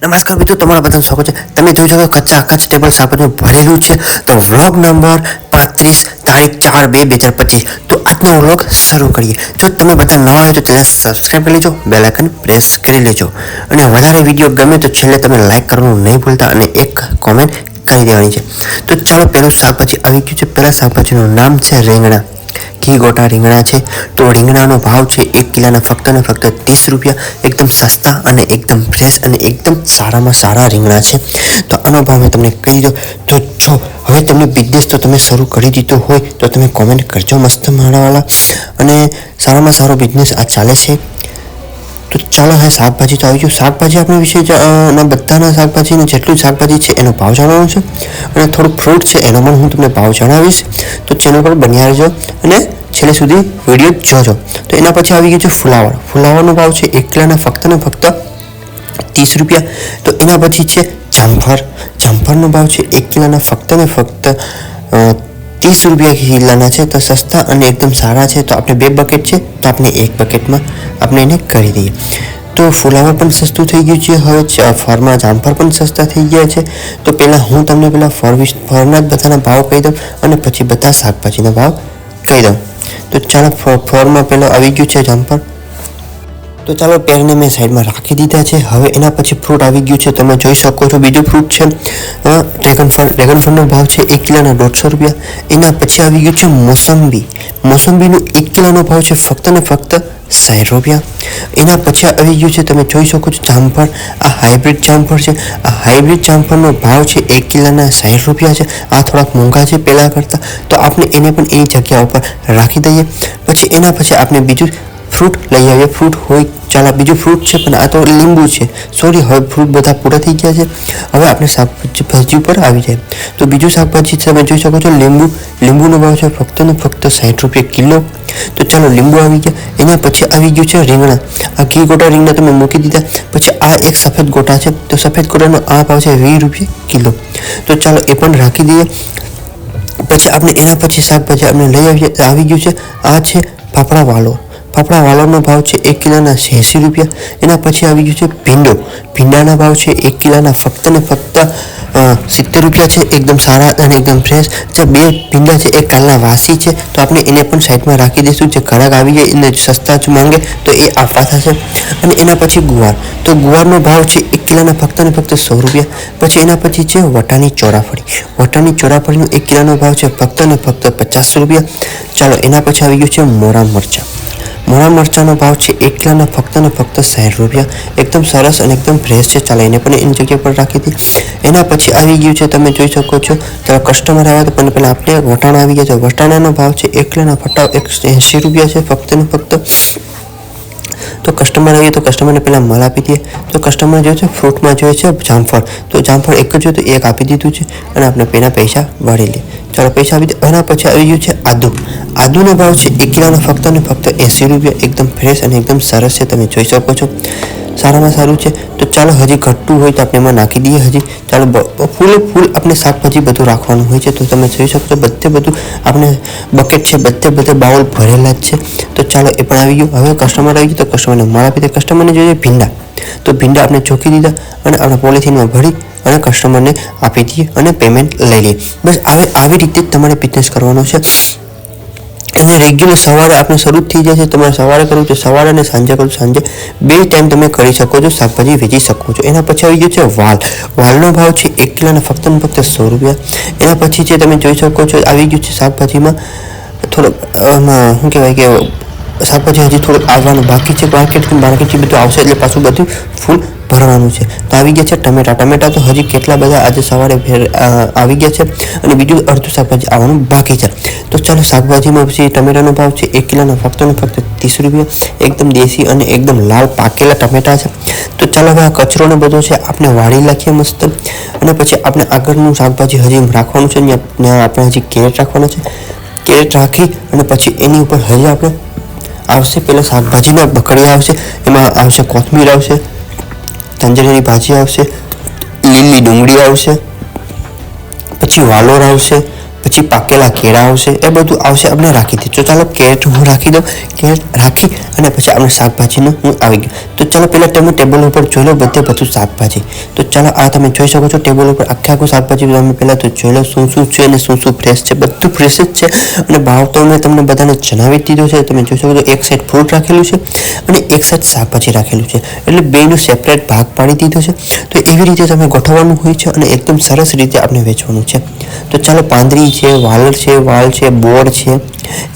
નમસ્કાર મિત્રો, તમારા બધાનું સ્વાગત છે. તમે જોઈ શકો કચ્ચા કચ્છ ટેબલ શાકભાજીનું ભરેલું છે. તો વ્લોગ નંબર 35 તારીખ 4/2/2025. તો આજનો વ્લોગ શરૂ કરીએ. જો તમે બધા નવા હોય તો ચેનલ સબસ્ક્રાઈબ કરી લેજો, બેલ આઇકન પ્રેસ કરી લેજો અને વધારે વિડીયો ગમે તો છેલ્લે તમે લાઈક કરવાનું નહીં ભૂલતા અને એક કોમેન્ટ કરી દેવાની છે. તો ચાલો પહેલું શાકભાજી આવી ગયું છે. પહેલા શાકભાજીનું નામ છે રીંગણા. ઘી ગોટા રીંગણા છે. તો રીંગણાનો ભાવ છે 1 કિલોના ફક્ત ને ફક્ત 30 રૂપિયા. એકદમ સસ્તા અને એકદમ ફ્રેશ અને એકદમ સારામાં સારા રીંગણા છે. તો આનો ભાવ મેં તમને કહી દીધો. તો જો હવે તમને બિઝનેસ તો તમે શરૂ કરી દીધો હોય તો તમે કોમેન્ટ કરજો મસ્ત માણાવાળા. અને સારામાં સારો બિઝનેસ આ ચાલે છે. તો ચાલો હવે શાકભાજી તો આવી ગયું. શાકભાજી આપણે વિશે બધાના શાકભાજીને જેટલું શાકભાજી છે એનો ભાવ જાણવાનો છે અને થોડું ફ્રૂટ છે એનો પણ હું તમને ભાવ જણાવીશ. તો ચેનલ પર બન્યા રહેજો અને છેલ્લે સુધી વિડીયો જોજો. તો એના પછી આવી ગયું છે ફુલાવર. ફુલાવરનો ભાવ છે 1 કિલોના ફક્ત ને ફક્ત 30 રૂપિયા. તો એના પછી છે જામફળ. જામફળનો ભાવ છે 1 કિલોના ફક્ત ને ફક્ત 30 રૂપિયા કિલોના છે. તો સસ્તા અને એકદમ સારા છે. તો આપણે 2 બકેટ છે તો આપણે 1 બકેટમાં આપણે એને કરી દઈએ. તો ફુલાવર પણ સસ્તું થઈ ગયું છે. હવે ફળમાં જામફળ પણ સસ્તા થઈ ગયા છે. તો પહેલાં હું તમને ફળના જ બધાના ભાવ કહી દઉં અને પછી બધા શાકભાજીના ભાવ કહી દઉં. તો ચાલો ફળમાં પહેલાં આવી ગયું છે જામફળ. તો ચાલો પેરને મેં સાઈડમાં રાખી દીધા છે. હવે એના પછી ફ્રૂટ આવી ગયું છે. તમે જોઈ શકો છો બીજું ફ્રૂટ છે ડ્રેગનફળ. ડ્રેગનફળનો ભાવ છે 1 કિલોના 150 રૂપિયા. એના પછી આવી ગયું છે મોસંબી. મોસંબીનો 1 કિલોનો ભાવ છે ફક્ત ને ફક્ત 60 રૂપિયા. એના પછી આવી ગયું છે તમે જોઈ શકો છો જામફળ. આ હાઇબ્રિડ જામફળ છે. આ હાઇબ્રિડ જામફળનો ભાવ છે 1 કિલોના 60 રૂપિયા છે. આ થોડાક મોંઘા છે પહેલાં કરતાં. તો આપણે એને પણ એની જગ્યા ઉપર રાખી દઈએ. પછી એના પછી આપણે બીજું ફ્રૂટ લઈ આવીએ. ફ્રૂટ હોય ચાલો બીજું ફ્રૂટ છે પણ આ તો લીંબુ છે. સોરી, હવે ફ્રૂટ બધા પૂરા થઈ ગયા છે. હવે આપણે શાકભાજી ઉપર આવી જાય. તો બીજું શાકભાજી તમે જોઈ શકો છો લીંબુ. લીંબુનો ભાવ છે ફક્ત ને ફક્ત 60 રૂપિયા કિલો. તો ચાલો લીંબુ આવી ગયા. એના પછી આવી ગયું છે રીંગણા. આ ઘી ગોટા રીંગણા તમે મૂકી દીધા. પછી આ એક સફેદ ગોટા છે. તો સફેદ ગોટાનો આ ભાવ છે 20 રૂપિયા કિલો. તો ચાલો એ પણ રાખી દઈએ. પછી આપણે એના પછી શાકભાજી આપણે લઈ આવીએ. આવી ગયું છે આ છે ફાફડા વાલો. ફાફડા વાલોનો ભાવ છે 1 કિલોના 80 રૂપિયા. એના પછી આવી ગયું છે ભીંડો. ભીંડાના ભાવ છે 1 કિલોના ફક્ત ને ફક્ત 70 રૂપિયા છે. એકદમ સારા અને એકદમ ફ્રેશ. જે 2 ભીંડા છે એ કાલના વાસી છે. તો આપણે એને પણ સાઈડમાં રાખી દઈશું. જે ઘરાક આવી જાય એને સસ્તા જ માંગે તો એ આપવા થશે. અને એના પછી ગુવાર. તો ગુવારનો ભાવ છે 1 કિલોના ફક્ત ને ફક્ત 100 રૂપિયા. પછી એના પછી છે વટાણી ચોરાફળી. વટાણી ચોરાફળીનો 1 કિલોનો ભાવ છે ફક્ત ને ફક્ત 50 રૂપિયા. ચાલો એના પછી આવી ગયું છે મોરા મરચાં. મોરા મરચાંનો ભાવ છે 1 કિલોના ફક્ત ને ફક્ત 60 રૂપિયા. એકદમ સરસ અને એકદમ ફ્રેશ છે. ચાલો એને પણ એની જગ્યા પર રાખી દઈએ. એના પછી આવી ગયું છે તમે જોઈ શકો છો ત્યારે કસ્ટમર આવ્યા તો પણ પહેલાં આપણે વટાણા આવી ગયા છે. વટાણાનો ભાવ છે 1 કિલોના 80 રૂપિયા છે ફક્ત ને ફક્ત. તો કસ્ટમર આવીએ તો કસ્ટમરને પહેલાં માલ આપી દઈએ. તો કસ્ટમર જોઈએ છે ફ્રૂટમાં જોઈએ છે જામફળ. તો જામફળ એક જ જોઈએ તો એક આપી દીધું છે અને આપણે પહેલાં પૈસા વાળી લઈએ. ચાલો પૈસા આપી દે. એના પછી આવી ગયું છે આદુ. આદુનો ભાવ છે 1 કિલોના ફક્ત ને ફક્ત 80 રૂપિયા. એકદમ ફ્રેશ અને એકદમ સરસ છે. તમે જોઈ શકો છો સારામાં સારું છે. તો ચાલો હજી ઘટતું હોય તો આપણે એમાં નાખી દઈએ. હજી ચાલો ફૂલ આપણે શાકભાજી બધું રાખવાનું હોય છે. તો તમે જોઈ શકો છો બધું આપણે બકેટ છે બધે બાઉલ ભરેલા જ છે. તો ચાલો એ પણ આવી ગયું. હવે કસ્ટમર આવી ગયું તો કસ્ટમરને માળ આપી દે. કસ્ટમરને જોઈએ ભીંડા. તો ભીંડા આપણે ચોકી દીધા અને આપણે પોલિથીનમાં ભરી અને કસ્ટમરને આપી દઈએ અને પેમેન્ટ લઈ લઈએ. બસ આવી રીતે જ તમારે બિઝનેસ કરવાનો છે. અને રેગ્યુલર સવારે આપણે શરૂ થઈ જાય છે. તમારે સવારે કરવું છે સવારે અને સાંજે કરવું સાંજે. 2 ટાઈમ તમે કરી શકો છો. શાકભાજી વેચી શકો છો. એના પછી આવી ગયું છે વાલ. વાલનો ભાવ છે 1 કિલોના ફક્ત ને ફક્ત 100 રૂપિયા. એના પછી છે તમે જોઈ શકો છો આવી ગયું છે શાકભાજીમાં થોડોક શું કહેવાય કે શાકભાજી હજી થોડુંક આવવાનું બાકી છે. માર્કેટથી બધું આવશે એટલે પાછું બધું ફૂલ ભરવાનું છે. તો આવી ગયા છે ટમેટા. ટમેટા તો હજી કેટલા બધા આજે સવારે આવી ગયા છે અને બીજું અડધું શાકભાજી આવવાનું બાકી છે. તો ચાલો શાકભાજીમાં પછી ટમેટાનો ભાવ છે 1 કિલોના ફક્ત ને ફક્ત 30 રૂપિયા. એકદમ દેશી અને એકદમ લાલ પાકેલા ટમેટા છે. તો ચાલો હવે આ કચરો ને બધો છે આપણે વાળી નાખીએ મસ્ત. અને પછી આપણે આગળનું શાકભાજી હજી રાખવાનું છે. ત્યાં આપણે હજી કેરેટ રાખવાનો છે. કેરેટ રાખી અને પછી એની ઉપર હજી આપણે આવશે પહેલાં શાકભાજીના બકડિયા આવશે. એમાં આવશે કોથમીર આવશે, તંજરીની ભાજી આવશે, લીલી ડુંગળી આવશે, પછી વાલોર આવશે, પછી પાકેલા કેળા આવશે, એ બધું આવશે. આપણે રાખી દઈએ. તો ચાલો કેરેટ હું રાખી દઉં. કેરેટ રાખી અને પછી આપણે શાકભાજીનું હું આવી ગયું. તો ચાલો પહેલાં તમે ટેબલ ઉપર જોઈ લો બધું શાકભાજી. તો ચાલો આ તમે જોઈ શકો છો ટેબલ ઉપર આખું શાકભાજી. તમે પહેલાં તો જોઈ લો શું છે અને શું ફ્રેશ છે. બધું ફ્રેશ જ છે અને ભાવ તો મેં તમને બધાને જણાવી દીધો છે. તમે જોઈ શકો છો એક સાઈડ ફ્રૂટ રાખેલું છે અને એક સાઈડ શાકભાજી રાખેલું છે, એટલે બેનું સેપરેટ ભાગ પાડી દીધો છે. તો એવી રીતે તમે ગોઠવવાનું હોય છે અને એકદમ સરસ રીતે આપણે વેચવાનું છે. તો ચાલો પાંદડી છે, વાલ છે, બોર છે,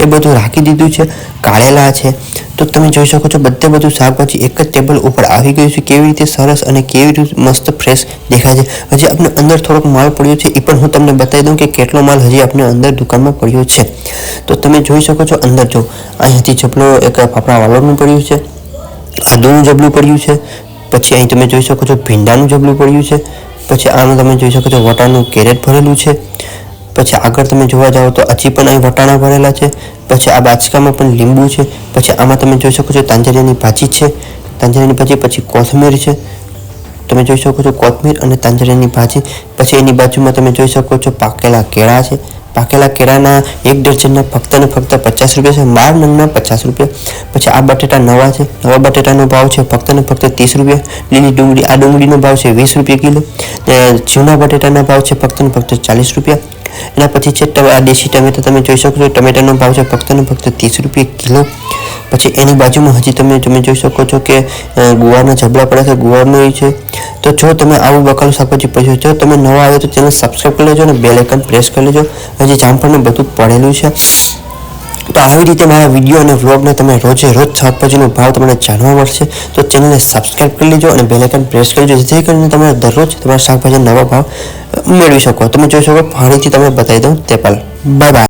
એ બધું રાખી દીધું છે. કાળેલા છે. તો તમે જોઈ શકો છો બધું શાકભાજી એક જ ટેબલ ઉપર આવી ગયું છે. કેવી રીતે સરસ અને કેવી રીતે મસ્ત ફ્રેશ દેખાય છે. હજી આપણે અંદર થોડોક માલ પડ્યો છે, એ પણ હું તમને બતાવી દઉં કે કેટલો માલ હજી આપણે અંદર દુકાનમાં પડ્યો છે. તો તમે જોઈ શકો છો અંદર જો અહીંયાથી જબલો એક ફાફડા વાલોરનું પડ્યું છે, આદુનું જબલું પડ્યું છે, પછી અહીં તમે જોઈ શકો છો ભીંડાનું જબલું પડ્યું છે, પછી આમાં તમે જોઈ શકો છો વટાણાનું કેરેટ ભરેલું છે. પછી આગળ તમે જોવા જાઓ તો હજી પણ અહીં વટાણા ભરેલા છે. પછી આ બાચકામાં પણ લીંબુ છે. પછી આમાં તમે જોઈ શકો છો તાંજરિયાની ભાજી છે, તાંજરિયાની ભાજી. પછી કોથમીર છે, તમે જોઈ શકો છો કોથમીર અને તાંજરિયાની ભાજી. પછી એની બાજુમાં તમે જોઈ શકો છો પાકેલા કેળા છે. પાકેલા કેળાના 1 ડઝનના ફક્ત ને ફક્ત 50 રૂપિયા છે, 12 નંગના 50 રૂપિયા. પછી આ બટેટા નવા છે, નવા બટેટાનો ભાવ છે ફક્ત ને ફક્ત 30 રૂપિયા. લીલી ડુંગળી, આ ડુંગળીનો ભાવ છે 20 રૂપિયા કિલો. જૂના બટેટાના ભાવ છે ફક્ત ને ફક્ત 40 રૂપિયા. એના પછી છે આ દેશી ટમેટા. તમે જોઈ શકો છો ટમેટાનો ભાવ છે ફક્ત ને ફક્ત 30 રૂપિયા કિલો. પછી એની બાજુમાં હજી તમે જોઈ શકો છો કે ગુવારના જબલા પડ્યા છે, ગુવારનો છે. તો જો તમે આવું બકાલું શાકભાજી પછી જો તમે નવા આવ્યો તો ચેનલ સબસ્ક્રાઈબ કરી લેજો અને બેલ આઇકન પ્રેસ કરી લેજો. હજી જામફળને બધું પડેલું છે. તો આવી રીતે મારા વિડીયો અને વ્લોગને તમે રોજે રોજ શાકભાજીનો ભાવ તમને જાણવા મળશે. તો ચેનલને સબસ્ક્રાઈબ કરી લેજો અને બેલ આઇકન પ્રેસ કરી લેજો, જેથી કરીને તમે દરરોજ તમારા શાકભાજીના નવા ભાવ મેળવી શકો. તમે જોઈ શકો ફરીથી તમે બતાવી દઉં તે પણ. Bye bye.